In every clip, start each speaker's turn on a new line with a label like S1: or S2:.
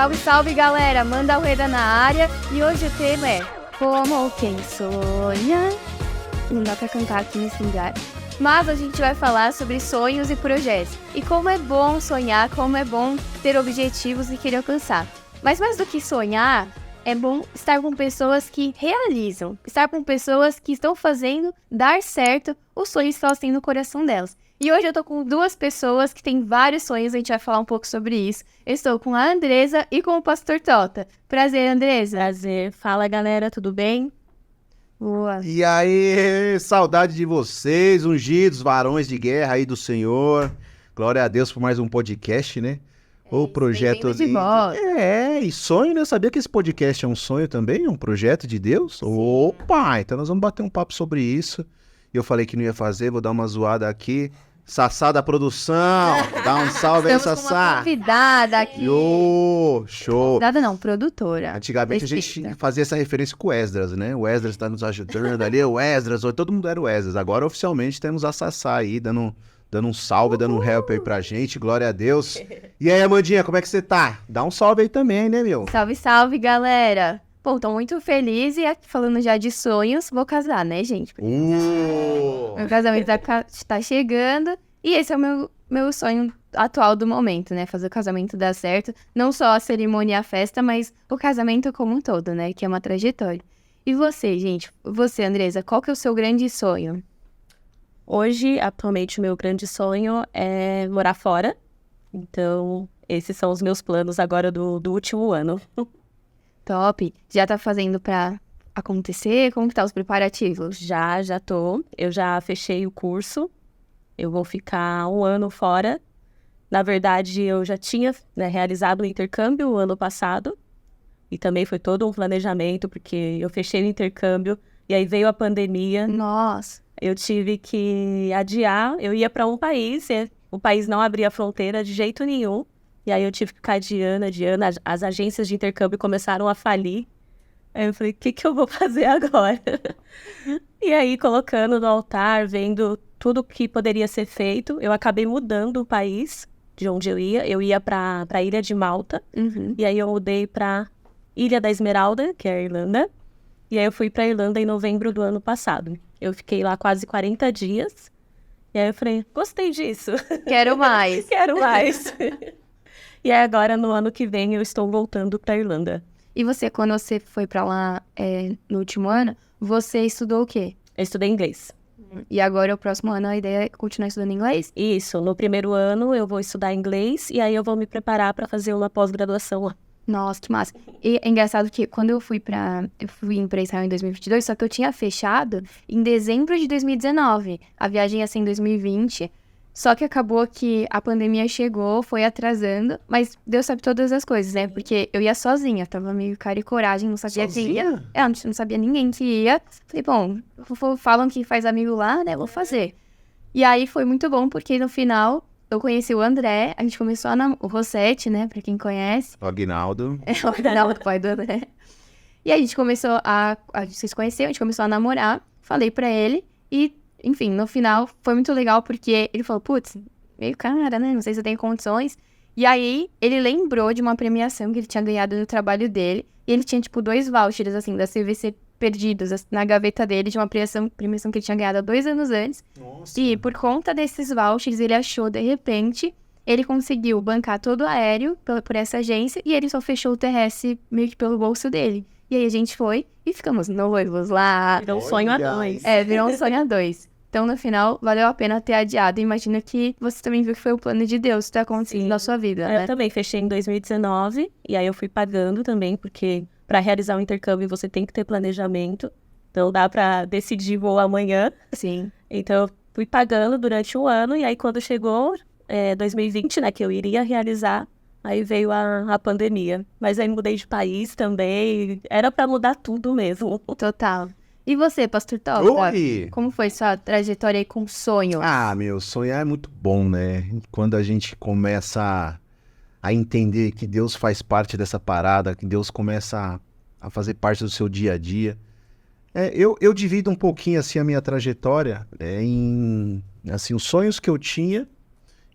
S1: Salve, salve, galera! Manda o Reda na área. E hoje o tema é Como quem sonha. Não dá pra cantar aqui nesse lugar. Mas a gente vai falar sobre sonhos e projetos. E como é bom sonhar, como é bom ter objetivos e querer alcançar. Mas mais do que sonhar, é bom estar com pessoas que realizam. Estar com pessoas que estão fazendo dar certo os sonhos que elas têm no coração delas. E hoje eu tô com duas pessoas que têm vários sonhos, a gente vai falar um pouco sobre isso. Eu estou com a Andresa e com o Pastor Tota. Prazer, Andresa.
S2: Prazer. Fala, galera, tudo bem?
S1: Boa.
S3: E aí, saudade de vocês, ungidos, varões de guerra aí do Senhor. Glória a Deus por mais um podcast, né? O projeto
S1: de volta.
S3: E sonho, né? Eu sabia que esse podcast é um sonho também, um projeto de Deus.
S1: Sim.
S3: Opa, então nós vamos bater um papo sobre isso. E eu falei que não ia fazer, vou dar uma zoada aqui. Sassá da produção, dá um salve aí,
S1: Estamos com uma
S3: Sassá.
S1: convidada aqui.
S3: Yo, show.
S1: Convidada não, produtora.
S3: Antigamente a gente fazia essa referência com o Esdras, né? O Esdras tá nos ajudando ali, o Esdras, todo mundo era o Esdras. Agora oficialmente temos a Sassá aí, dando um salve, dando um help aí pra gente, glória a Deus. E aí, Amandinha, como é que você tá? Dá um salve aí também, né, meu?
S1: Salve, salve, galera. Bom, tô muito feliz e aqui falando já de sonhos, vou casar, né, gente? Meu casamento tá chegando e esse é o meu sonho atual do momento, né? Fazer o casamento dar certo. Não só a cerimônia e a festa, mas o casamento como um todo, né? Que é uma trajetória. E você, gente? Você, Andresa, qual que é o seu grande sonho?
S2: Hoje, atualmente, o meu grande sonho é morar fora. Então, esses são os meus planos agora do último ano.
S1: Top. Já tá fazendo pra acontecer? Como que tá os preparativos?
S2: Já tô. Eu já fechei o curso. Eu vou ficar um ano fora. Na verdade, eu já tinha, né, realizado o intercâmbio o ano passado. E também foi todo um planejamento, porque eu fechei o intercâmbio e aí veio a pandemia.
S1: Nossa.
S2: Eu tive que adiar. Eu ia para um país, e o país não abria a fronteira de jeito nenhum. E aí eu tive que ficar adiando. As agências de intercâmbio começaram a falir. Aí eu falei, o que eu vou fazer agora? E aí, colocando no altar, vendo tudo que poderia ser feito, eu acabei mudando o país de onde eu ia. Eu ia para a Ilha de Malta.
S1: Uhum.
S2: E aí eu mudei para Ilha da Esmeralda, que é a Irlanda. E aí eu fui para a Irlanda em novembro do ano passado. Eu fiquei lá quase 40 dias. E aí eu falei, gostei disso.
S1: Quero mais.
S2: Quero mais. E aí agora, no ano que vem, eu estou voltando para a Irlanda.
S1: E você, quando você foi pra lá no último ano, você estudou o quê?
S2: Eu estudei inglês.
S1: E agora, o próximo ano, a ideia é continuar estudando inglês?
S2: Isso, no primeiro ano eu vou estudar inglês e aí eu vou me preparar para fazer uma pós-graduação lá.
S1: Nossa, que massa. E é engraçado que quando eu fui pra Israel em 2022, só que eu tinha fechado em dezembro de 2019. A viagem ia ser em 2020. Só que acabou que a pandemia chegou, foi atrasando, mas Deus sabe todas as coisas, né? Porque eu ia sozinha, tava meio cara e coragem, não sabia quem ia. Eu não sabia ninguém que ia. Falei, bom, falam que faz amigo lá, né? Vou fazer. E aí foi muito bom, porque no final eu conheci o André, a gente começou o Rossetti, né? Pra quem conhece.
S3: O Aguinaldo.
S1: É o Aguinaldo, pai do André. E aí a gente começou a gente se conheceu, a gente começou a namorar, falei pra ele e... Enfim, no final foi muito legal porque ele falou, putz, meio cara, né? Não sei se eu tenho condições. E aí ele lembrou de uma premiação que ele tinha ganhado no trabalho dele. E ele tinha, tipo, 2 vouchers, assim, da CVC perdidos na gaveta dele de uma premiação que ele tinha ganhado há 2 anos antes.
S3: Nossa.
S1: E por conta desses vouchers, ele achou, de repente, ele conseguiu bancar todo o aéreo por essa agência e ele só fechou o terrestre meio que pelo bolso dele. E aí a gente foi e ficamos noivos lá.
S2: Virou um sonho a dois.
S1: Virou um sonho a 2. Então, no final, valeu a pena ter adiado. Imagino que você também viu que foi o plano de Deus que tá acontecendo na sua vida, né?
S2: Eu também fechei em 2019, e aí eu fui pagando também, porque para realizar um intercâmbio você tem que ter planejamento. Então, dá para decidir voo amanhã.
S1: Sim.
S2: Então, eu fui pagando durante um ano, e aí quando chegou 2020, né, que eu iria realizar, aí veio a pandemia. Mas aí mudei de país também, era para mudar tudo mesmo.
S1: Total. E você, Pastor Tota?
S3: Oi!
S1: Como foi sua trajetória aí com sonho?
S3: Ah, meu, sonhar é muito bom, né? Quando a gente começa a entender que Deus faz parte dessa parada, que Deus começa a fazer parte do seu dia a dia. Eu divido um pouquinho, assim, a minha trajetória em, assim, os sonhos que eu tinha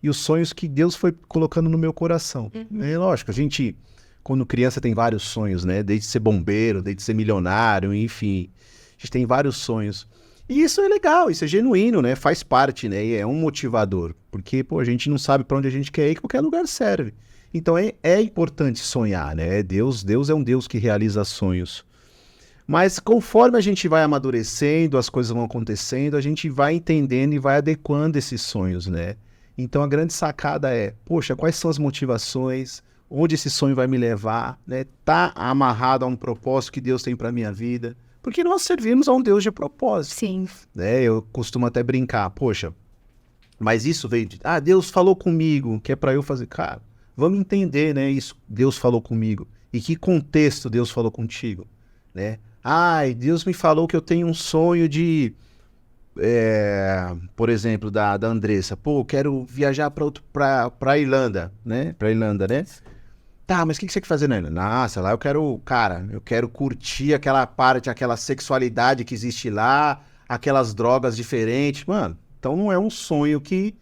S3: e os sonhos que Deus foi colocando no meu coração. É lógico, a gente... quando criança tem vários sonhos, né? Desde ser bombeiro, desde ser milionário, enfim. A gente tem vários sonhos. E isso é legal, isso é genuíno, né? Faz parte, né? E é um motivador. Porque, pô, a gente não sabe para onde a gente quer ir, que qualquer lugar serve. Então é importante sonhar, né? Deus é um Deus que realiza sonhos. Mas conforme a gente vai amadurecendo, as coisas vão acontecendo, a gente vai entendendo e vai adequando esses sonhos, né? Então a grande sacada é, poxa, quais são as motivações? Onde esse sonho vai me levar? Né? Tá amarrado a um propósito que Deus tem para minha vida? Porque nós servimos a um Deus de propósito.
S1: Sim.
S3: Né? Eu costumo até brincar, poxa, mas isso veio de... Deus falou comigo, que é para eu fazer. Cara, vamos entender, né? Isso, Deus falou comigo. E que contexto Deus falou contigo, né? Deus me falou que eu tenho um sonho de... por exemplo, da Andressa. Pô, eu quero viajar pra Irlanda, né? Pra Irlanda, né? Tá, mas o que você quer fazer na Irlanda? Nossa, lá eu quero curtir aquela parte, aquela sexualidade que existe lá, aquelas drogas diferentes. Mano, então não é um sonho que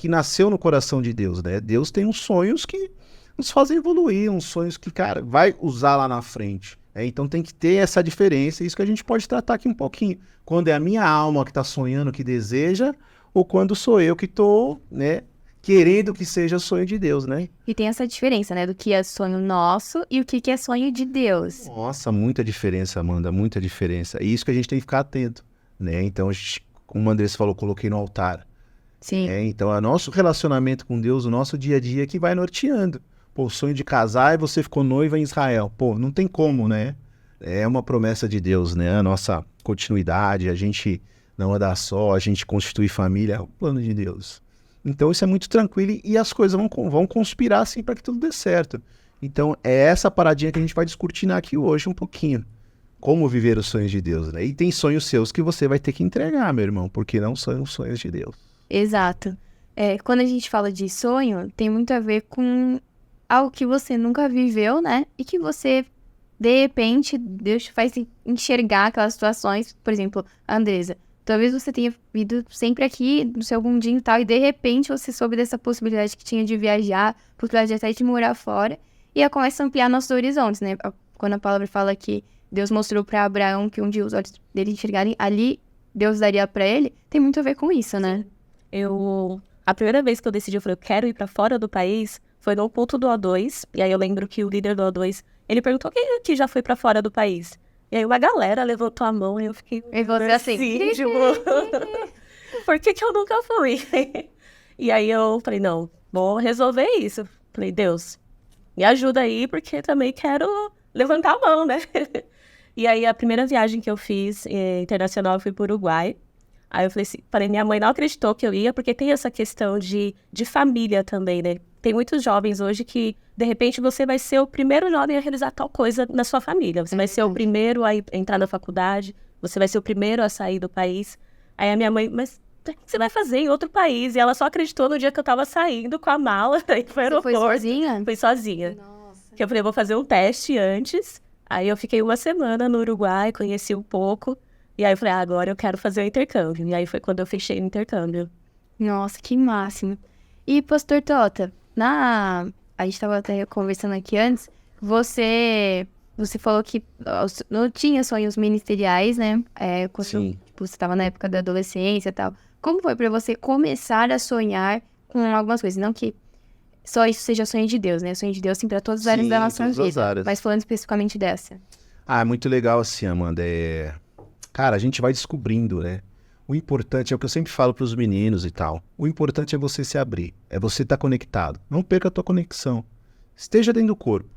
S3: nasceu no coração de Deus, né? Deus tem uns sonhos que nos fazem evoluir, uns sonhos que, cara, vai usar lá na frente. Então tem que ter essa diferença, isso que a gente pode tratar aqui um pouquinho. Quando é a minha alma que está sonhando, que deseja, ou quando sou eu que estou, né, querendo que seja sonho de Deus, né?
S1: E tem essa diferença, né, do que é sonho nosso e o que é sonho de Deus.
S3: Nossa, muita diferença, Amanda, muita diferença. E isso que a gente tem que ficar atento, né? Então, como a Andressa falou, coloquei no altar.
S1: Sim.
S3: Então, é nosso relacionamento com Deus, o nosso dia a dia que vai norteando. Pô, o sonho de casar e você ficou noiva em Israel. Pô, não tem como, né? É uma promessa de Deus, né? A nossa continuidade, a gente não andar só, a gente constituir família, é o plano de Deus. Então isso é muito tranquilo e as coisas vão conspirar assim para que tudo dê certo. Então é essa paradinha que a gente vai descortinar aqui hoje um pouquinho. Como viver os sonhos de Deus, né? E tem sonhos seus que você vai ter que entregar, meu irmão, porque não são os sonhos de Deus.
S1: Exato. Quando a gente fala de sonho, tem muito a ver com algo que você nunca viveu, né? E que você, de repente, Deus te faz enxergar aquelas situações. Por exemplo, a Andressa. Talvez você tenha vindo sempre aqui no seu mundinho e tal, e de repente você soube dessa possibilidade que tinha de viajar, possibilidade até de morar fora, e ela começa a ampliar nossos horizontes, né? Quando a palavra fala que Deus mostrou para Abraão que um dia os olhos dele enxergarem, ali Deus daria para ele, tem muito a ver com isso, né?
S2: A primeira vez que eu decidi, eu falei, eu quero ir para fora do país, foi no culto do O2, e aí eu lembro que o líder do O2, ele perguntou quem aqui já foi para fora do país. E aí uma galera levantou a mão e eu fiquei...
S1: E você assim...
S2: tipo, por que eu nunca fui? E aí eu falei, não, vou resolver isso. Falei, Deus, me ajuda aí, porque também quero levantar a mão, né? E aí a primeira viagem que eu fiz internacional, eu fui para o Uruguai. Aí eu falei, minha mãe não acreditou que eu ia, porque tem essa questão de família também, né? Tem muitos jovens hoje que, de repente, você vai ser o primeiro jovem a realizar tal coisa na sua família. Você vai ser o primeiro a entrar na faculdade, você vai ser o primeiro a sair do país. Aí a minha mãe, mas o que você vai fazer em outro país? E ela só acreditou no dia que eu tava saindo com a mala e foi ao aeroporto.
S1: Você foi sozinha?
S2: Fui sozinha.
S1: Nossa.
S2: Que eu falei, vou fazer um teste antes. Aí eu fiquei uma semana no Uruguai, conheci um pouco. E aí eu falei, agora eu quero fazer o intercâmbio. E aí foi quando eu fechei o intercâmbio.
S1: Nossa, que máximo. E, pastor Tota, a gente estava até conversando aqui antes, você falou que não tinha sonhos ministeriais, né? Quando você estava na época da adolescência e tal. Como foi para você começar a sonhar com algumas coisas? Não que só isso seja sonho de Deus, né? Sonho de Deus, sim, para todas as áreas da nossa vida. Mas falando especificamente dessa.
S3: É muito legal assim, Amanda. Cara, a gente vai descobrindo, né? O importante é o que eu sempre falo para os meninos e tal. O importante é você se abrir, é você estar conectado. Não perca a tua conexão. Esteja dentro do corpo,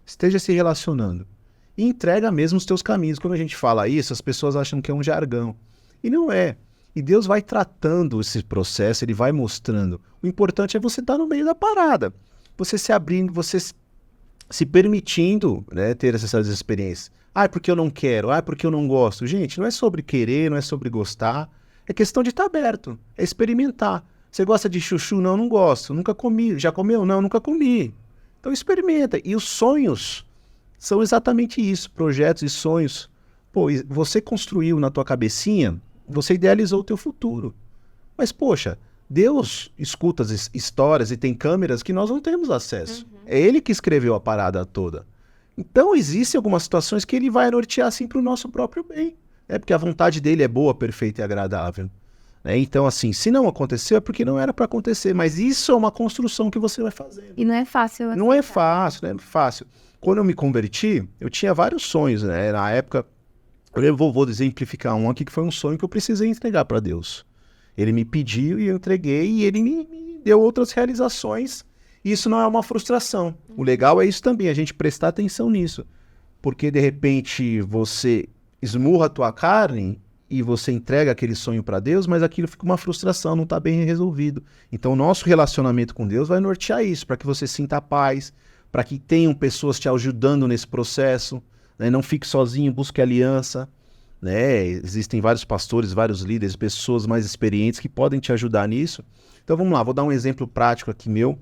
S3: esteja se relacionando. E entrega mesmo os teus caminhos. Quando a gente fala isso, as pessoas acham que é um jargão. E não é. E Deus vai tratando esse processo, Ele vai mostrando. O importante é você estar no meio da parada. Você se abrindo, você se permitindo, né, ter essas experiências. É porque eu não quero, é porque eu não gosto. Gente, não é sobre querer, não é sobre gostar. É questão de estar aberto, é experimentar. Você gosta de chuchu? Não, não gosto. Nunca comi. Já comeu? Não, nunca comi. Então experimenta. E os sonhos são exatamente isso, projetos e sonhos. Pô, você construiu na tua cabecinha, você idealizou o teu futuro. Mas, poxa, Deus escuta as histórias e tem câmeras que nós não temos acesso. É ele que escreveu a parada toda. Então, existem algumas situações que ele vai nortear assim para o nosso próprio bem. Porque a vontade dele é boa, perfeita e agradável. Então, assim, se não aconteceu é porque não era para acontecer. Mas isso é uma construção que você vai fazendo.
S1: E não é fácil.
S3: Não é fácil, não é fácil. Quando eu me converti, eu tinha vários sonhos, né? Na época, eu vou exemplificar um aqui que foi um sonho que eu precisei entregar para Deus. Ele me pediu e eu entreguei e ele me deu outras realizações. Isso não é uma frustração. O legal é isso também, a gente prestar atenção nisso. Porque, de repente, você esmurra a tua carne e você entrega aquele sonho para Deus, mas aquilo fica uma frustração, não está bem resolvido. Então, o nosso relacionamento com Deus vai nortear isso, para que você sinta paz, para que tenham pessoas te ajudando nesse processo, né? Não fique sozinho, busque aliança. Né? Existem vários pastores, vários líderes, pessoas mais experientes que podem te ajudar nisso. Então vamos lá, vou dar um exemplo prático aqui meu.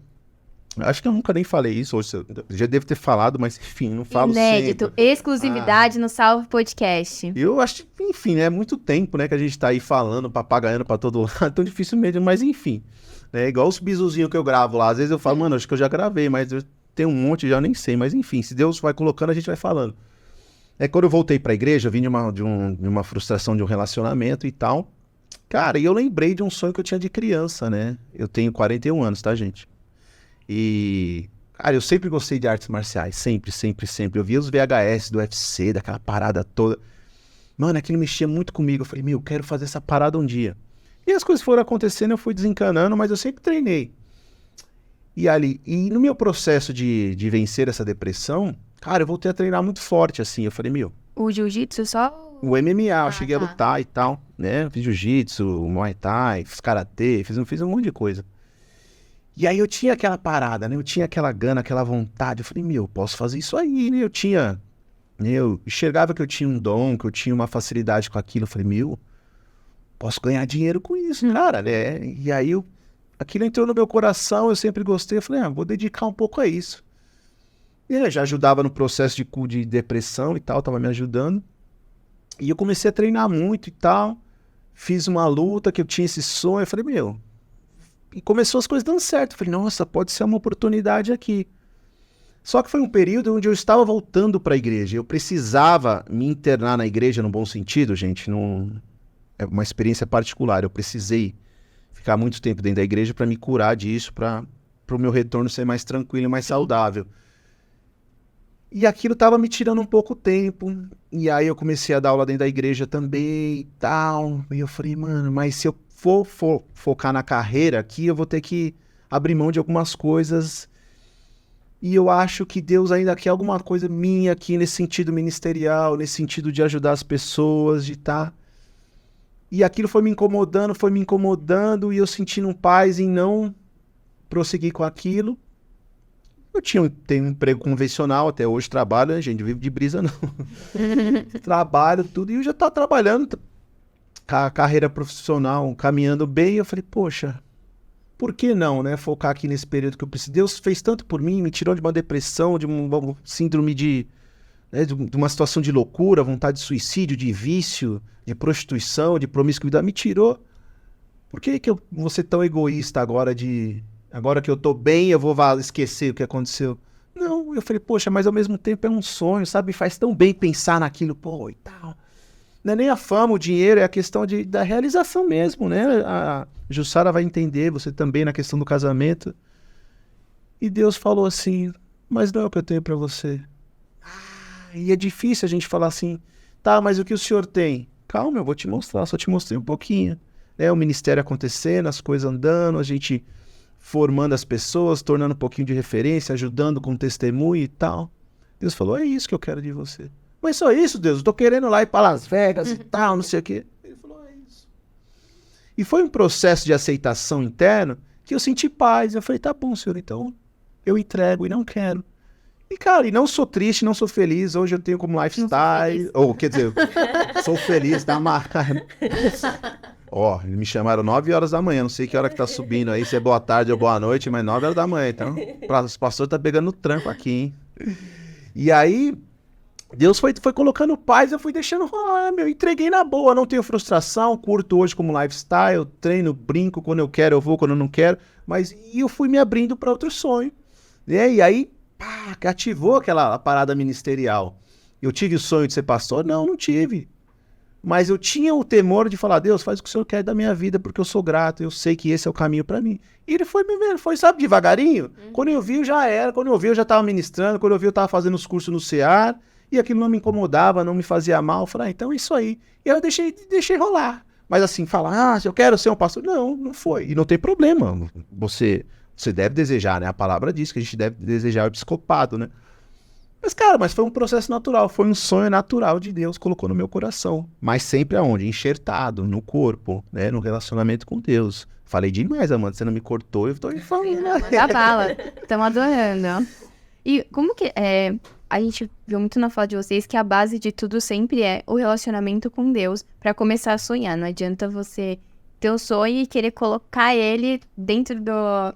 S3: Acho que eu nunca nem falei isso, hoje eu já devo ter falado, mas enfim, não falo
S1: inédito,
S3: sempre.
S1: Exclusividade no Salve Podcast.
S3: Eu acho que, enfim, é muito tempo, né, que a gente tá aí falando, papagaiando pra todo lado, é tão difícil mesmo, mas enfim. É igual os bisuzinhos que eu gravo lá, às vezes eu falo, mano, acho que eu já gravei, mas eu tenho um monte, já nem sei, mas enfim, se Deus vai colocando, a gente vai falando. Quando eu voltei pra igreja, eu vim de uma frustração de um relacionamento e tal. Cara, e eu lembrei de um sonho que eu tinha de criança, né? Eu tenho 41 anos, tá, gente? E, cara, eu sempre gostei de artes marciais. Sempre, sempre, sempre. Eu via os VHS do UFC, daquela parada toda. Mano, aquilo mexia muito comigo. Eu falei, eu quero fazer essa parada um dia. E as coisas foram acontecendo, eu fui desencanando, mas eu sempre treinei. E no meu processo de vencer essa depressão... Cara, eu voltei a treinar muito forte, assim. Eu falei,
S1: O jiu-jitsu só?
S3: O MMA, eu cheguei a lutar e tal, né? Fiz jiu-jitsu, Muay Thai, fiz karatê, fiz um monte de coisa. E aí eu tinha aquela parada, né? Eu tinha aquela gana, aquela vontade. Eu falei, posso fazer isso aí, né? Eu enxergava que eu tinha um dom, que eu tinha uma facilidade com aquilo. Eu falei, posso ganhar dinheiro com isso, cara, né? E aí aquilo entrou no meu coração, eu sempre gostei. Eu falei, vou dedicar um pouco a isso. E eu já ajudava no processo de depressão e tal, tava me ajudando. E eu comecei a treinar muito e tal. Fiz uma luta que eu tinha esse sonho. Eu falei, E começou as coisas dando certo. Eu falei, nossa, pode ser uma oportunidade aqui. Só que foi um período onde eu estava voltando para a igreja. Eu precisava me internar na igreja no bom sentido, gente. É uma experiência particular. Eu precisei ficar muito tempo dentro da igreja para me curar disso, para o meu retorno ser mais tranquilo e mais saudável. E aquilo tava me tirando um pouco tempo. E aí eu comecei a dar aula dentro da igreja também e tal. E eu falei, mas se eu for focar na carreira aqui, eu vou ter que abrir mão de algumas coisas. E eu acho que Deus ainda quer alguma coisa minha aqui nesse sentido ministerial, nesse sentido de ajudar as pessoas, de estar. E aquilo foi me incomodando, e eu sentindo paz em não prosseguir com aquilo. Eu tenho um emprego convencional, até hoje trabalho, né, gente? Não vivo de brisa, não. Trabalho, tudo. E eu já estava trabalhando com a carreira profissional, caminhando bem. Eu falei, poxa, por que não, né? Focar aqui nesse período que eu preciso. Deus fez tanto por mim, me tirou de uma depressão, de uma síndrome de uma situação de loucura, vontade de suicídio, de vício, de prostituição, de promiscuidade. Me tirou. Por que eu vou ser tão egoísta agora Agora que eu tô bem, eu vou esquecer o que aconteceu. Não, eu falei, poxa, mas ao mesmo tempo é um sonho, sabe? Faz tão bem pensar naquilo, e tal. Não é nem a fama, o dinheiro, é a questão da realização mesmo, né? A Jussara vai entender, você também na questão do casamento. E Deus falou assim, mas não é o que eu tenho pra você. E é difícil a gente falar assim, tá, mas o que o senhor tem? Calma, eu vou te mostrar, só te mostrei um pouquinho. O ministério acontecendo, as coisas andando, a gente formando as pessoas, tornando um pouquinho de referência, ajudando com testemunho e tal. Deus falou, é isso que eu quero de você. Mas só isso, Deus, eu tô querendo lá ir para Las Vegas e tal, não sei o quê. Ele falou, é isso. E foi um processo de aceitação interno que eu senti paz. Eu falei, tá bom, Senhor, então eu entrego e não quero. E, cara, não sou triste, não sou feliz. Hoje eu tenho como lifestyle. Quer dizer, sou feliz, dá uma... me chamaram 9 horas da manhã, não sei que hora que tá subindo aí, se é boa tarde ou boa noite, mas 9 horas da manhã, então os pastores tá pegando no tranco aqui, hein? E aí, Deus foi colocando paz, eu fui deixando rolar, meu. Entreguei na boa, não tenho frustração, curto hoje como lifestyle, treino, brinco, quando eu quero eu vou, quando eu não quero. Mas eu fui me abrindo para outro sonho. E aí, pá, que ativou aquela parada ministerial. Eu tive o sonho de ser pastor? Não tive. Mas eu tinha o temor de falar, Deus, faz o que o Senhor quer da minha vida, porque eu sou grato, eu sei que esse é o caminho para mim. E ele foi me vendo, foi, sabe, devagarinho. Quando eu vi, já era. Quando eu vi, eu já estava ministrando. Quando eu vi, eu estava fazendo os cursos no CEAR. E aquilo não me incomodava, não me fazia mal. Eu falei, então é isso aí. E eu deixei rolar. Mas assim, falar, eu quero ser um pastor. Não foi. E não tem problema. Você deve desejar, né? A palavra diz que a gente deve desejar o episcopado, né? Mas, cara, foi um processo natural, foi um sonho natural de Deus, colocou no meu coração. Mas sempre aonde? Enxertado, no corpo, né? No relacionamento com Deus. Falei demais, Amanda, você não me cortou, eu tô falando.
S1: Da bala. Estamos adorando. E como que a gente viu muito na fala de vocês que a base de tudo sempre é o relacionamento com Deus para começar a sonhar. Não adianta você ter um sonho e querer colocar ele dentro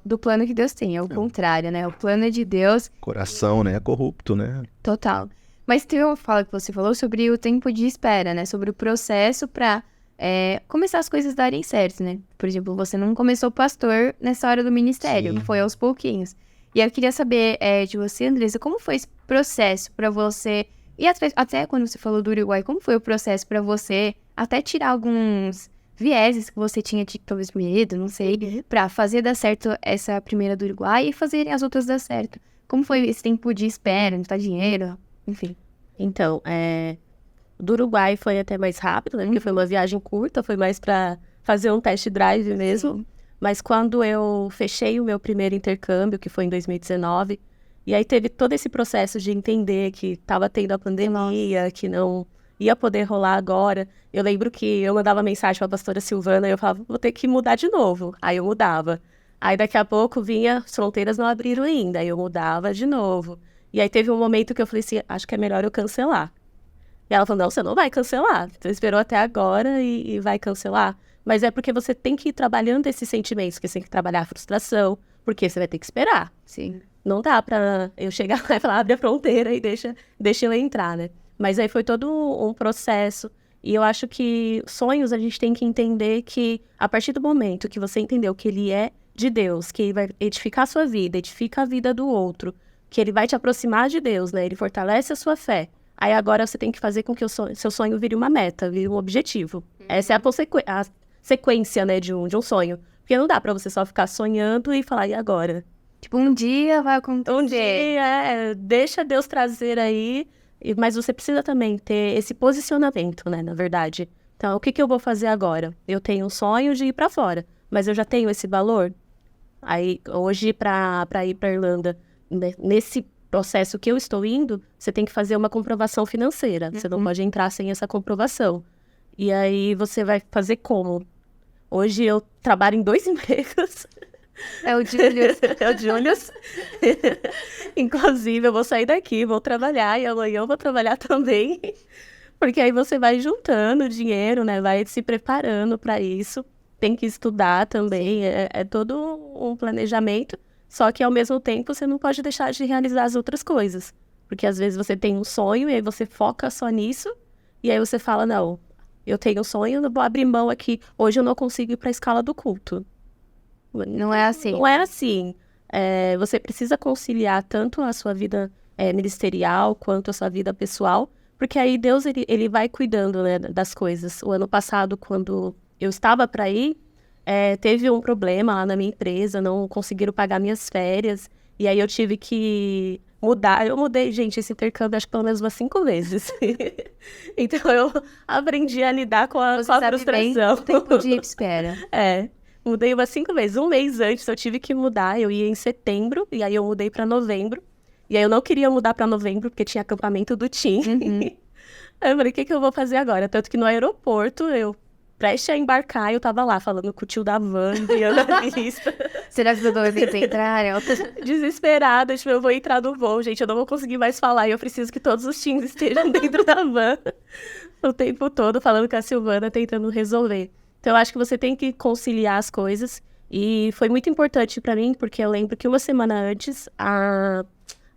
S1: do plano que Deus tem. É o contrário, né? O plano é de Deus.
S3: Coração, né? É corrupto, né?
S1: Total. Mas tem uma fala que você falou sobre o tempo de espera, né? Sobre o processo para começar as coisas darem certo, né? Por exemplo, você não começou pastor nessa hora do ministério,
S3: Sim.
S1: foi aos pouquinhos. E eu queria saber de você, Andressa, como foi esse processo para você... E até quando você falou do Uruguai, como foi o processo para você até tirar alguns vieses que você tinha de talvez medo, não sei, pra fazer dar certo essa primeira do Uruguai e fazer as outras dar certo? Como foi esse tempo de espera, não tá dinheiro, enfim?
S2: Então, do Uruguai foi até mais rápido, né? Porque foi uma viagem curta, foi mais pra fazer um test drive mesmo. Mas quando eu fechei o meu primeiro intercâmbio, que foi em 2019, e aí teve todo esse processo de entender que tava tendo a pandemia, que não ia poder rolar agora. Eu lembro que eu mandava mensagem pra pastora Silvana e eu falava, vou ter que mudar de novo. Aí eu mudava. Aí daqui a pouco vinha, as fronteiras não abriram ainda. Aí eu mudava de novo. E aí teve um momento que eu falei assim, acho que é melhor eu cancelar. E ela falou, não, você não vai cancelar. Você esperou até agora e vai cancelar. Mas é porque você tem que ir trabalhando esses sentimentos, porque você tem que trabalhar a frustração, porque você vai ter que esperar.
S1: Sim.
S2: Não dá pra eu chegar lá e falar, abre a fronteira e deixa ele entrar, né? Mas aí foi todo um processo. E eu acho que sonhos a gente tem que entender que a partir do momento que você entendeu que ele é de Deus, que ele vai edificar a sua vida, edifica a vida do outro, que ele vai te aproximar de Deus, né? Ele fortalece a sua fé. Aí agora você tem que fazer com que o seu sonho vire uma meta, vire um objetivo. Essa é a sequência, né, de um sonho. Porque não dá pra você só ficar sonhando e falar, e agora?
S1: Tipo, um dia vai acontecer.
S2: Um dia, deixa Deus trazer aí, mas você precisa também ter esse posicionamento, né, na verdade. Então, o que eu vou fazer agora? Eu tenho um sonho de ir pra fora, mas eu já tenho esse valor? Aí, hoje, pra ir pra Irlanda, né, nesse processo que eu estou indo, você tem que fazer uma comprovação financeira. Você não pode entrar sem essa comprovação. E aí, você vai fazer como? Hoje, eu trabalho em 2 empregos.
S1: É o Julius.
S2: É o Julius. Inclusive, eu vou sair daqui, vou trabalhar, e amanhã eu vou trabalhar também. Porque aí você vai juntando dinheiro, né? Vai se preparando para isso. Tem que estudar também, é todo um planejamento. Só que, ao mesmo tempo, você não pode deixar de realizar as outras coisas. Porque, às vezes, você tem um sonho e aí você foca só nisso. E aí você fala, não, eu tenho um sonho, eu vou abrir mão aqui. Hoje eu não consigo ir para a escala do culto.
S1: Não é assim.
S2: Não é assim. Você precisa conciliar tanto a sua vida ministerial quanto a sua vida pessoal. Porque aí Deus, ele vai cuidando, né, das coisas. O ano passado, quando eu estava para ir, teve um problema lá na minha empresa, não conseguiram pagar minhas férias, e aí eu tive que mudar. Eu mudei, gente, esse intercâmbio acho que pelo menos umas 5 vezes. Então eu aprendi a lidar com a frustração.
S1: O tempo de espera.
S2: Mudei umas 5 vezes. Um mês antes eu tive que mudar, eu ia em setembro, e aí eu mudei para novembro. E aí eu não queria mudar para novembro, porque tinha acampamento do TIM. Aí eu falei, o que eu vou fazer agora? Tanto que no aeroporto, eu prestes a embarcar, eu tava lá falando com o tio da van, enviando a lista.
S1: Será que os adolescentes entraram?
S2: Desesperada, tipo, eu vou entrar no voo, gente, eu não vou conseguir mais falar, e eu preciso que todos os teams estejam dentro da van. O tempo todo, falando com a Silvana, tentando resolver. Então, eu acho que você tem que conciliar as coisas, e foi muito importante pra mim, porque eu lembro que uma semana antes, a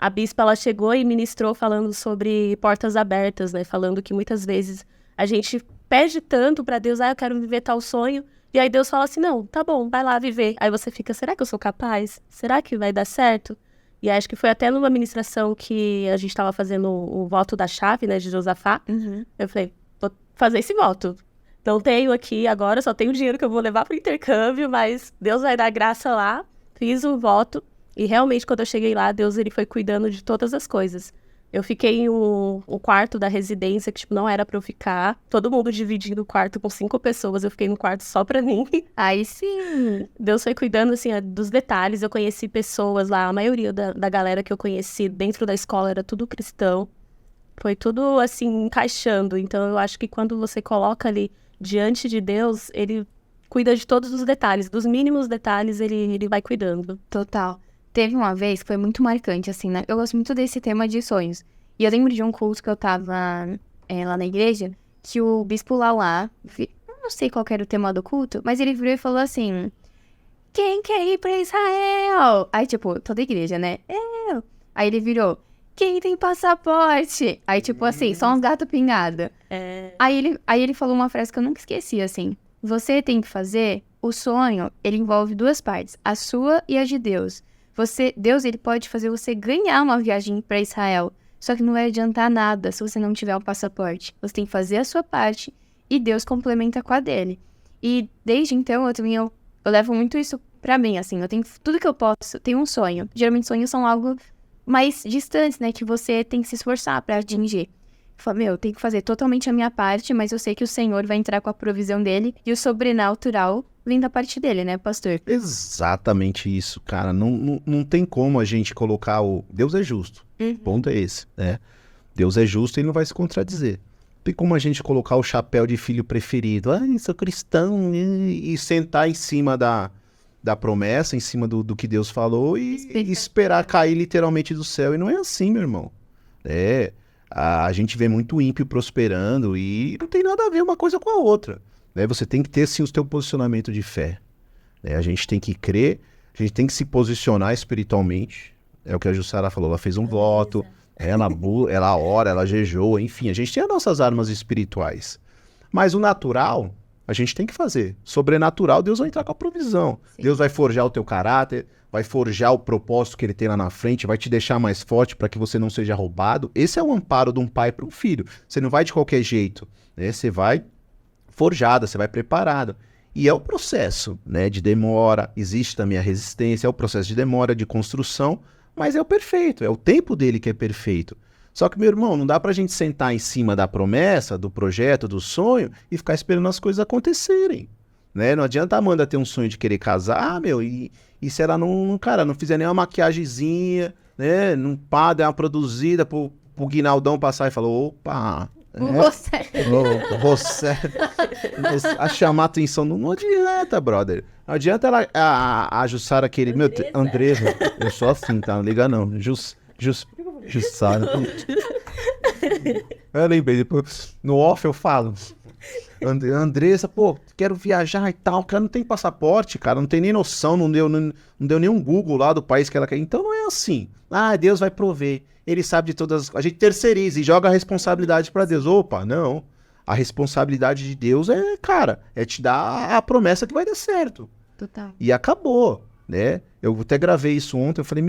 S2: a bispa, ela chegou e ministrou falando sobre portas abertas, né? Falando que muitas vezes a gente pede tanto pra Deus, eu quero viver tal sonho. E aí Deus fala assim, não, tá bom, vai lá viver. Aí você fica, será que eu sou capaz? Será que vai dar certo? E acho que foi até numa ministração que a gente tava fazendo o voto da chave, né, de Josafá. Eu falei, vou fazer esse voto. Não tenho aqui agora, só tenho dinheiro que eu vou levar pro intercâmbio, mas Deus vai dar graça lá. Fiz um voto e realmente quando eu cheguei lá, Deus ele foi cuidando de todas as coisas. Eu fiquei em um quarto da residência que, tipo, não era pra eu ficar. Todo mundo dividindo o quarto com 5 pessoas. Eu fiquei no quarto só pra mim.
S1: Aí sim.
S2: Deus foi cuidando, assim, dos detalhes. Eu conheci pessoas lá. A maioria da galera que eu conheci dentro da escola era tudo cristão. Foi tudo, assim, encaixando. Então, eu acho que quando você coloca ali diante de Deus, ele cuida de todos os detalhes. Dos mínimos detalhes, ele vai cuidando.
S1: Total. Teve uma vez que foi muito marcante, assim, né? Eu gosto muito desse tema de sonhos. E eu lembro de um culto que eu tava lá na igreja, que o bispo Lauá, eu não sei qual que era o tema do culto, mas ele virou e falou assim, quem quer ir pra Israel? Aí, tipo, toda a igreja, né? Eu. Aí ele virou, quem tem passaporte? Aí, tipo assim, só uns gato pingada. Aí ele falou uma frase que eu nunca esqueci, assim, você tem que fazer, o sonho, ele envolve 2 partes, a sua e a de Deus. Deus, ele pode fazer você ganhar uma viagem para Israel, só que não vai adiantar nada se você não tiver um passaporte. Você tem que fazer a sua parte e Deus complementa com a dele. E desde então, eu levo muito isso pra mim, assim, eu tenho tudo que eu posso, tenho um sonho. Geralmente sonhos são algo mais distantes, né, que você tem que se esforçar pra atingir. Eu falo, eu tenho que fazer totalmente a minha parte, mas eu sei que o Senhor vai entrar com a provisão dele e o sobrenatural vem da parte dele, né, pastor?
S3: Exatamente isso, cara. Não tem como a gente colocar o... Deus é justo. O ponto é esse, né? Deus é justo e ele não vai se contradizer. Não tem como a gente colocar o chapéu de filho preferido. Sou cristão. E sentar em cima da promessa, em cima do que Deus falou e esperar cair literalmente do céu. E não é assim, meu irmão. A gente vê muito ímpio prosperando e não tem nada a ver uma coisa com a outra. Você tem que ter, sim, o seu posicionamento de fé. A gente tem que crer, a gente tem que se posicionar espiritualmente. É o que a Jussara falou, ela fez um voto, ela ora, ela jejua, enfim, a gente tem as nossas armas espirituais. Mas o natural, a gente tem que fazer. Sobrenatural, Deus vai entrar com a provisão. Sim. Deus vai forjar o teu caráter, vai forjar o propósito que ele tem lá na frente, vai te deixar mais forte para que você não seja roubado. Esse é o amparo de um pai para um filho. Você não vai de qualquer jeito, né? Você vai forjada, você vai preparado. E é o processo, né, de demora, existe também a resistência, é o processo de demora, de construção, mas é o perfeito, é o tempo dele que é perfeito. Só que, meu irmão, não dá pra gente sentar em cima da promessa, do projeto, do sonho e ficar esperando as coisas acontecerem, né? Não adianta a Amanda ter um sonho de querer casar, e se ela não fizer nenhuma maquiagemzinha, né, não der uma produzida pro Guinaldão passar e falar, opa... Você a chamar atenção não adianta, brother. Não adianta a Jussara querer. Meu, Andressa, eu sou assim, tá? Não liga não. Jussara. Eu lembrei, depois no off eu falo. Andressa, pô, quero viajar e tal. O cara não tem passaporte, cara, não tem nem noção, não deu nenhum Google lá do país que ela quer. Então não é assim. Deus vai prover. Ele sabe de todas. A gente terceiriza e joga a responsabilidade pra Deus. Opa, não. A responsabilidade de Deus é te dar a promessa que vai dar certo.
S1: Total.
S3: E acabou, né? Eu até gravei isso ontem, eu falei,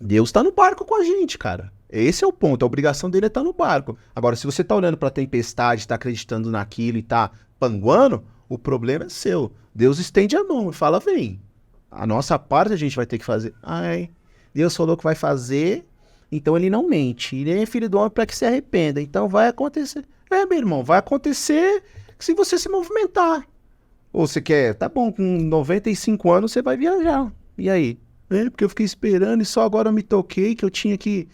S3: Deus tá no barco com a gente, cara. Esse é o ponto, a obrigação dele é estar no barco. Agora, se você tá olhando pra tempestade, tá acreditando naquilo e tá panguando, o problema é seu. Deus estende a mão e fala, vem. A nossa parte a gente vai ter que fazer. Deus falou que vai fazer, então ele não mente. Ele é filho do homem para que se arrependa. Então vai acontecer. Meu irmão, vai acontecer se você se movimentar. Ou você quer, tá bom, com 95 anos você vai viajar. E aí? Porque eu fiquei esperando e só agora eu me toquei que eu tinha que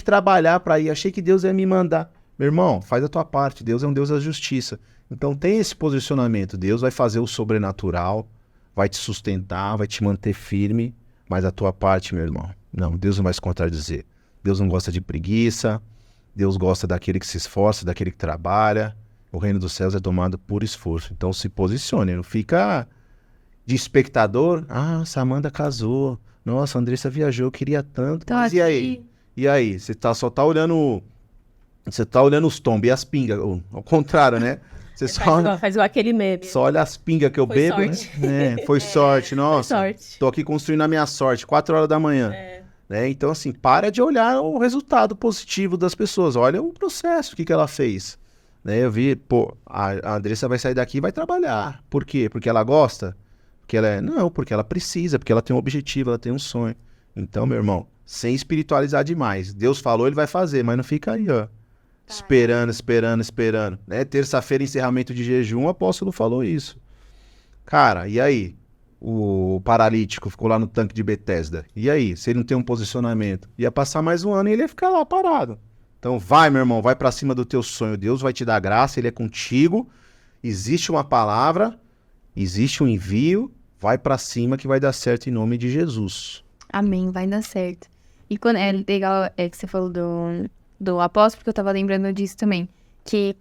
S3: trabalhar para ir. Achei que Deus ia me mandar. Meu irmão, faz a tua parte. Deus é um Deus da justiça. Então tem esse posicionamento. Deus vai fazer o sobrenatural, vai te sustentar, vai te manter firme. Mas a tua parte, meu irmão, não, Deus não vai se contradizer. Deus não gosta de preguiça. Deus gosta daquele que se esforça, daquele que trabalha. O reino dos céus é tomado por esforço. Então se posicione, não fica de espectador. Samanda casou. Nossa, a Andressa viajou, eu queria tanto.
S1: Tô
S3: Mas e aí?
S1: aqui.
S3: E aí? Você só tá olhando. Você tá olhando os tombos e as pingas. Ao contrário, né? Você
S2: Faz igual aquele meme.
S3: só olha as pingas que eu
S2: Foi
S3: bebo,
S2: sorte.
S3: né? Foi sorte, nossa.
S2: Sorte.
S3: Tô aqui construindo a minha sorte, 4 horas da manhã. Né? Então, assim, para de olhar o resultado positivo das pessoas. Olha o processo, o que ela fez. Né? Eu vi, pô, a Andressa vai sair daqui e vai trabalhar. Por quê? Porque ela gosta? Porque ela é... Não, porque ela precisa, porque ela tem um objetivo, ela tem um sonho. Então, meu irmão, sem espiritualizar demais. Deus falou, ele vai fazer, mas não fica aí, ó. Esperando. Né? Terça-feira, encerramento de jejum, o apóstolo falou isso. Cara, e aí? O paralítico ficou lá no tanque de Betesda. E aí? Se ele não tem um posicionamento? Ia passar mais um ano e ele ia ficar lá parado. Então vai, meu irmão, vai pra cima do teu sonho. Deus vai te dar graça, ele é contigo. Existe uma palavra, existe um envio. Vai pra cima que vai dar certo em nome de Jesus.
S1: Amém, vai dar certo. E quando é legal que você falou do apóstolo, porque eu tava lembrando disso também. Que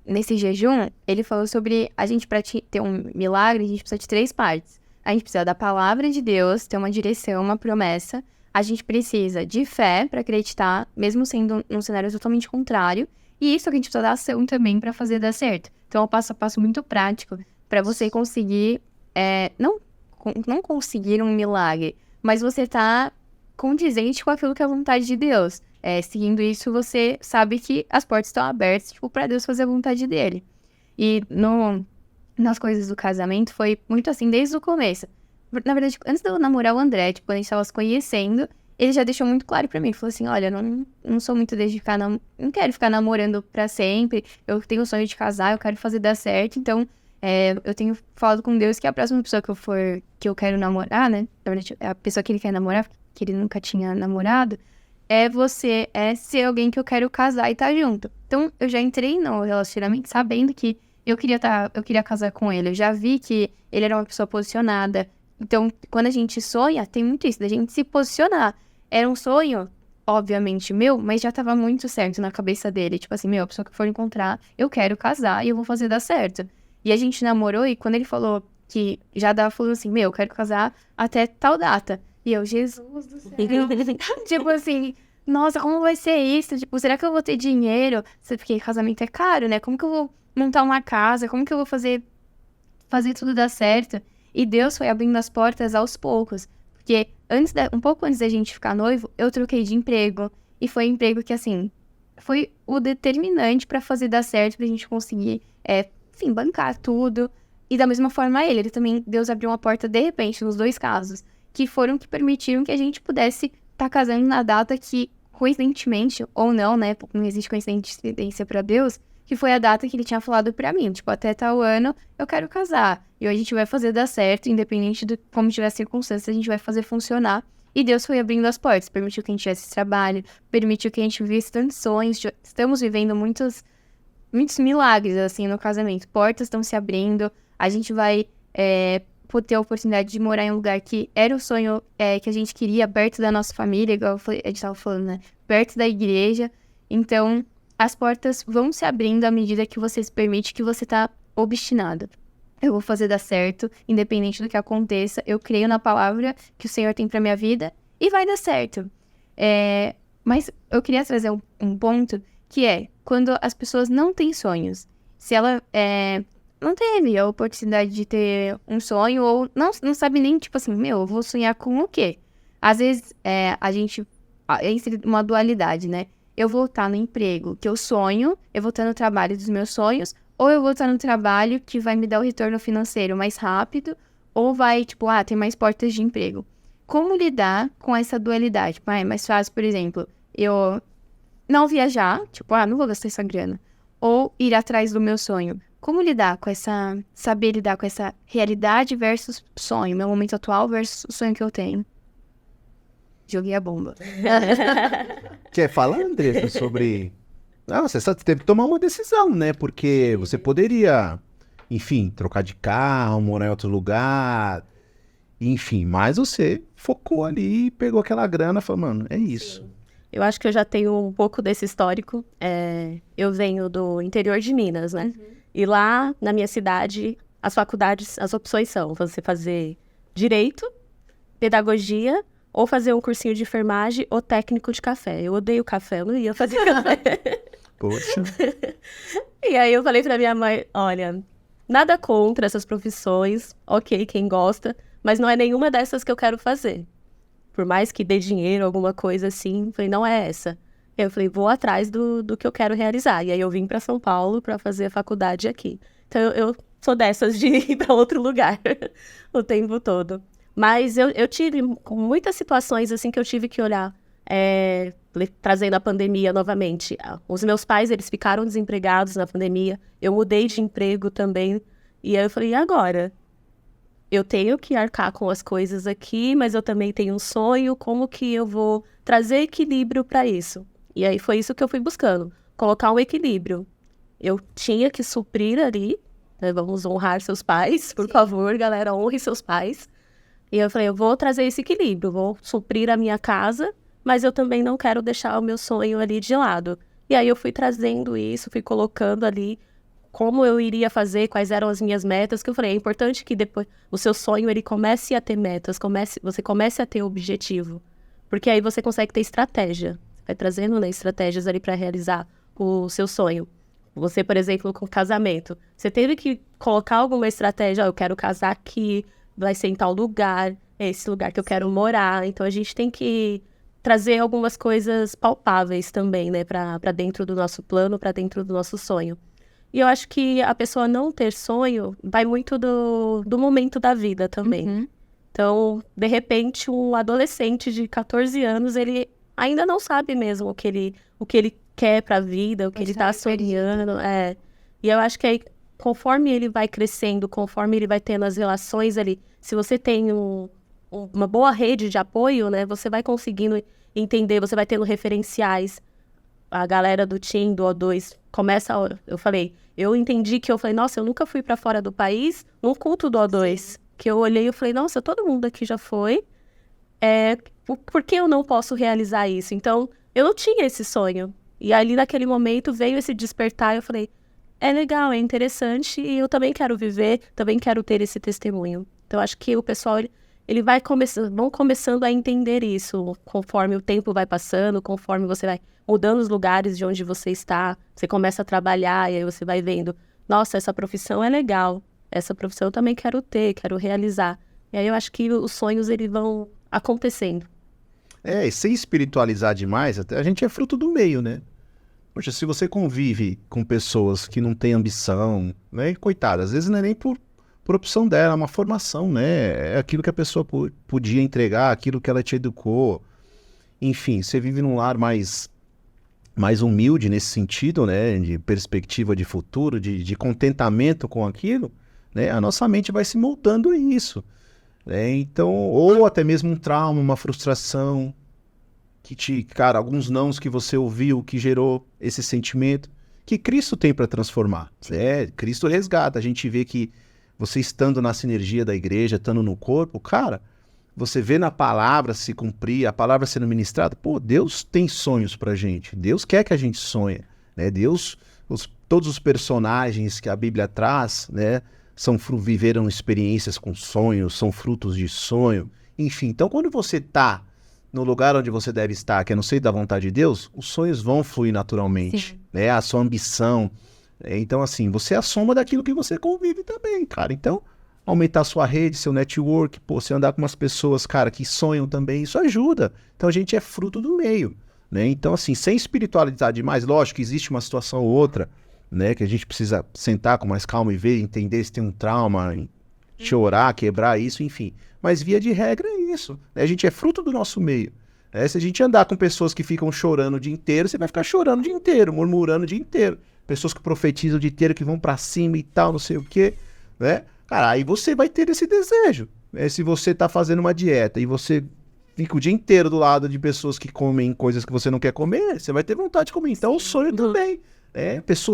S1: nesse jejum, ele falou sobre a gente, pra ter um milagre, a gente precisa de 3 partes. A gente precisa da palavra de Deus, ter uma direção, uma promessa. A gente precisa de fé para acreditar, mesmo sendo um cenário totalmente contrário. E isso que a gente precisa da ação também para fazer dar certo. Então, é um passo a passo muito prático para você conseguir, não conseguir um milagre, mas você tá condizente com aquilo que é a vontade de Deus. Seguindo isso, você sabe que as portas estão abertas, tipo, para Deus fazer a vontade dele. E nas coisas do casamento foi muito assim desde o começo. Na verdade, antes de eu namorar o André, tipo, quando a gente tava se conhecendo, ele já deixou muito claro pra mim. Ele falou assim, olha, não sou muito desde ficar... Não quero ficar namorando pra sempre. Eu tenho o sonho de casar, eu quero fazer dar certo. Então, eu tenho falado com Deus que a próxima pessoa que eu quero namorar, né? Na verdade, a pessoa que ele quer namorar, que ele nunca tinha namorado, é ser alguém que eu quero casar e tá junto. Então, eu já entrei no relacionamento sabendo que eu queria casar com ele. Eu já vi que ele era uma pessoa posicionada. Então, quando a gente sonha, tem muito isso, da gente se posicionar. Era um sonho, obviamente, meu, mas já tava muito certo na cabeça dele. Tipo assim, a pessoa que for encontrar, eu quero casar e eu vou fazer dar certo. E a gente namorou e quando ele falou que falou assim, eu quero casar até tal data. E eu, Jesus do céu. Tipo assim, nossa, como vai ser isso? Tipo, será que eu vou ter dinheiro? Porque casamento é caro, né? Como que eu vou montar uma casa? Como que eu vou fazer tudo dar certo? E Deus foi abrindo as portas aos poucos. Porque um pouco antes da gente ficar noivo, eu troquei de emprego. E foi um emprego que, assim, foi o determinante pra fazer dar certo, pra gente conseguir, enfim, bancar tudo. E da mesma forma ele também, Deus abriu uma porta de repente, nos 2 casos, que permitiram que a gente pudesse estar casando na data que, coincidentemente, ou não, né, não existe coincidência pra Deus, que foi a data que ele tinha falado pra mim, tipo, até tal ano eu quero casar. E hoje a gente vai fazer dar certo, independente de como tiver a circunstância, a gente vai fazer funcionar. E Deus foi abrindo as portas, permitiu que a gente tivesse esse trabalho, permitiu que a gente vivesse tantos sonhos. Estamos vivendo muitos milagres, assim, no casamento. Portas estão se abrindo, a gente vai ter a oportunidade de morar em um lugar que era o sonho que a gente queria, perto da nossa família, igual a gente tava falando, né? Perto da igreja. Então, as portas vão se abrindo à medida que você se permite, que você tá obstinado. Eu vou fazer dar certo, independente do que aconteça. Eu creio na palavra que o Senhor tem pra minha vida e vai dar certo. Mas eu queria trazer um ponto que quando as pessoas não têm sonhos. Se ela não teve a oportunidade de ter um sonho ou não sabe nem, tipo assim, eu vou sonhar com o quê? Às vezes, a gente... entre uma dualidade, né? Eu vou estar no emprego que eu sonho, eu vou estar no trabalho dos meus sonhos, ou eu vou estar no trabalho que vai me dar o retorno financeiro mais rápido, ou vai, tipo, ter mais portas de emprego. Como lidar com essa dualidade? Tipo, é mais fácil, por exemplo, eu não viajar, tipo, não vou gastar essa grana, ou ir atrás do meu sonho. Como saber lidar com essa realidade versus sonho, meu momento atual versus o sonho que eu tenho? Joguei a bomba.
S3: Quer falar, Andressa, sobre... Não, você só teve que tomar uma decisão, né? Porque você poderia, enfim, trocar de carro, morar em outro lugar, enfim. Mas você focou ali, pegou aquela grana e falou, mano, é isso.
S2: Sim. Eu acho que eu já tenho um pouco desse histórico. Eu venho do interior de Minas, né? Uhum. E lá, na minha cidade, as faculdades, as opções são você fazer direito, pedagogia, ou fazer um cursinho de enfermagem, ou técnico de café. Eu odeio café, eu não ia fazer café.
S3: Poxa.
S2: E aí eu falei pra minha mãe, olha, nada contra essas profissões, ok, quem gosta, mas não é nenhuma dessas que eu quero fazer. Por mais que dê dinheiro, alguma coisa assim, falei, não é essa. Eu falei, vou atrás do que eu quero realizar. E aí eu vim pra São Paulo pra fazer a faculdade aqui. Então eu sou dessas de ir pra outro lugar o tempo todo. Mas eu tive muitas situações assim que eu tive que olhar, trazendo a pandemia novamente. Os meus pais, eles ficaram desempregados na pandemia. Eu mudei de emprego também. E aí eu falei, e agora? Eu tenho que arcar com as coisas aqui, mas eu também tenho um sonho. Como que eu vou trazer equilíbrio para isso? E aí foi isso que eu fui buscando. Colocar um equilíbrio. Eu tinha que suprir ali, né, vamos honrar seus pais, por favor, galera, honre seus pais. E eu falei, eu vou trazer esse equilíbrio, vou suprir a minha casa, mas eu também não quero deixar o meu sonho ali de lado. E aí eu fui trazendo isso, fui colocando ali como eu iria fazer, quais eram as minhas metas, que eu falei, é importante que depois o seu sonho ele comece a ter metas, você comece a ter objetivo, porque aí você consegue ter estratégia, vai trazendo, né, estratégias ali para realizar o seu sonho. Você, por exemplo, com casamento, você teve que colocar alguma estratégia, eu quero casar aqui, vai ser em tal lugar, é esse lugar que eu quero morar, então a gente tem que trazer algumas coisas palpáveis também, né, para dentro do nosso plano, para dentro do nosso sonho. E eu acho que a pessoa não ter sonho vai muito do momento da vida também.
S1: Uhum.
S2: Então, de repente, um adolescente de 14 anos, ele ainda não sabe mesmo o que ele quer pra vida, o que ele tá sonhando. E eu acho que aí, conforme ele vai crescendo, conforme ele vai tendo as relações ali, se você tem uma boa rede de apoio, né, você vai conseguindo entender, você vai tendo referenciais. A galera do Team, do O2, eu entendi que eu falei, nossa, eu nunca fui pra fora do país num culto do O2. Sim. Que eu olhei e falei, nossa, todo mundo aqui já foi. Por que eu não posso realizar isso? Então, eu não tinha esse sonho. E ali, naquele momento, veio esse despertar e eu falei, é legal, é interessante e eu também quero viver, também quero ter esse testemunho. Então, acho que o pessoal, ele vão começando a entender isso conforme o tempo vai passando, conforme você vai mudando os lugares de onde você está, você começa a trabalhar e aí você vai vendo, nossa, essa profissão é legal, essa profissão eu também quero ter, quero realizar. E aí eu acho que os sonhos, eles vão acontecendo.
S3: E sem espiritualizar demais, até a gente é fruto do meio, né? Poxa, se você convive com pessoas que não têm ambição, né? Coitada, às vezes não é nem por opção dela, é uma formação, né? É aquilo que a pessoa podia entregar, aquilo que ela te educou. Enfim, você vive num lar mais humilde nesse sentido, né? De perspectiva de futuro, de contentamento com aquilo, né? A nossa mente vai se moldando a isso. Então, ou até mesmo um trauma, uma frustração, cara, alguns nãos que você ouviu, que gerou esse sentimento, que Cristo tem para transformar. Cristo resgata. A gente vê que você estando na sinergia da igreja, estando no corpo, cara, você vê na palavra se cumprir, a palavra sendo ministrada, Deus tem sonhos pra gente. Deus quer que a gente sonhe, né? Todos os personagens que a Bíblia traz, né? Viveram experiências com sonhos, são frutos de sonho, enfim. Então, quando você está no lugar onde você deve estar, que é no seio da vontade de Deus, os sonhos vão fluir naturalmente, né? A sua ambição. Então, assim, você é a soma daquilo que você convive também, cara. Então, aumentar a sua rede, seu network, você andar com umas pessoas, cara, que sonham também, isso ajuda. Então, a gente é fruto do meio, né? Então, assim, sem espiritualizar demais, lógico que existe uma situação ou outra, né, que a gente precisa sentar com mais calma e ver, entender se tem um trauma, chorar, quebrar isso, enfim. Mas via de regra é isso, né? A gente é fruto do nosso meio. Se a gente andar com pessoas que ficam chorando o dia inteiro, você vai ficar chorando o dia inteiro, murmurando o dia inteiro. Pessoas que profetizam o dia inteiro, que vão pra cima e tal, não sei o quê, né? Cara, aí você vai ter esse desejo. Se você tá fazendo uma dieta e você fica o dia inteiro do lado de pessoas que comem coisas que você não quer comer, você vai ter vontade de comer. Então o sonho também.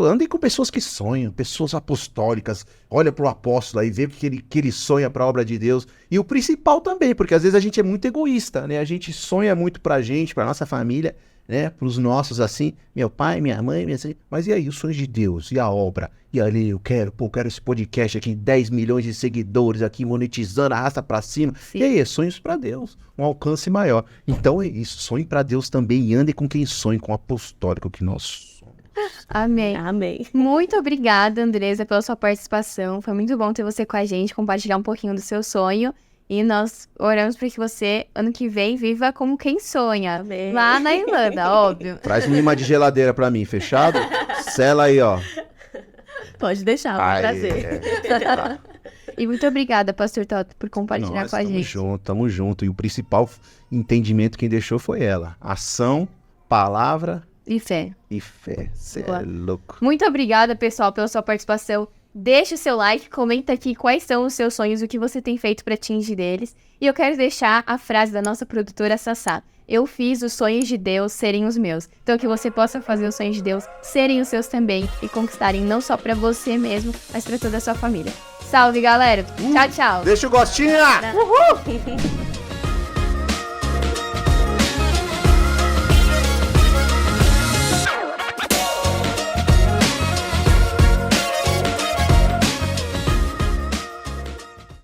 S3: Andem com pessoas que sonham, pessoas apostólicas, olha pro apóstolo aí, vê que ele sonha pra obra de Deus. E o principal também, porque às vezes a gente é muito egoísta, né? A gente sonha muito pra gente, pra nossa família, né? Para os nossos, assim, meu pai, minha mãe, mas e aí, os sonhos de Deus? E a obra? E ali, eu quero esse podcast aqui, 10 milhões de seguidores aqui, monetizando, arrasta para cima.
S1: Sim.
S3: E aí, sonhos para Deus, um alcance maior. Então é isso, sonhe para Deus também e ande com quem sonha, com o apostólico que nós somos.
S1: Amém.
S2: Amém.
S1: Muito obrigada, Andresa, pela sua participação. Foi muito bom ter você com a gente, compartilhar um pouquinho do seu sonho. E nós oramos para que você, ano que vem, viva como quem sonha.
S2: Amém.
S1: Lá na Irlanda, óbvio.
S3: Traz um imã de geladeira para mim, fechado? Sela aí, ó.
S2: Pode deixar, vai trazer.
S3: Tá.
S1: E muito obrigada, Pastor Toto, por compartilhar com a
S3: Tamo
S1: gente.
S3: junto, tamo junto. E o principal entendimento quem deixou foi ela. Ação, palavra
S1: E fé.
S3: e fé. Cê
S1: Boa.
S3: é louco.
S1: Muito obrigada, pessoal, pela sua participação. Deixa o seu like, comenta aqui quais são os seus sonhos, o que você tem feito para atingir eles. E eu quero deixar a frase da nossa produtora Sassá. Eu fiz os sonhos de Deus serem os meus. Então que você possa fazer os sonhos de Deus serem os seus também e conquistarem não só para você mesmo, mas para toda a sua família. Salve, galera! Tchau, tchau!
S3: Deixa o gostinho!
S2: Uhul!